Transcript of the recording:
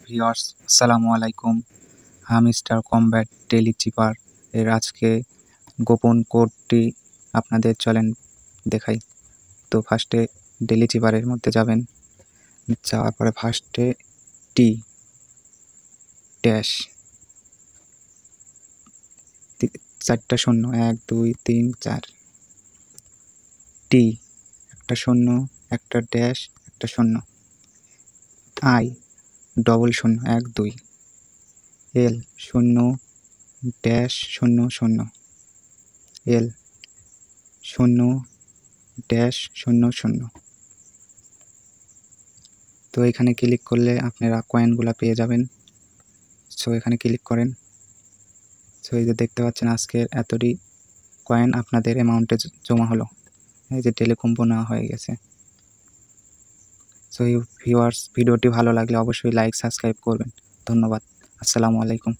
Viewers আসসালামু আলাইকুম। Mister combat daily চিপার এর আজকে গোপন কোডটি আপনাদের চলেন দেখাই। তো ফার্স্টে ডেইলি চিপারের মধ্যে যাবেন, যাওয়ার পরে ফার্স্টে টি ড্যাশ 4টা শূন্য 1 2 3 4 টি একটা শূন্য একটা ড্যাশ একটা শূন্য আই ডবল শূন্য 1 2 এল শূন্য ড্যাশ শূন্য শূন্য এল শূন্য ড্যাশ শূন্য শূন্য। তো এখানে ক্লিক করলে আপনারা কয়েনগুলো পেয়ে যাবেন। সো এখানে ক্লিক করেন। সো এই যে দেখতে পাচ্ছেন আজকের এতটি কয়েন আপনাদের অ্যামাউন্টে জমা হলো। এই যে টেলিকম্বো নেওয়া হয়ে গেছে। সো ভিউয়ার্স, ভিডিওটি ভালো লাগলে অবশ্যই লাইক সাবস্ক্রাইব করবেন। ধন্যবাদ। আসসালামু আলাইকুম।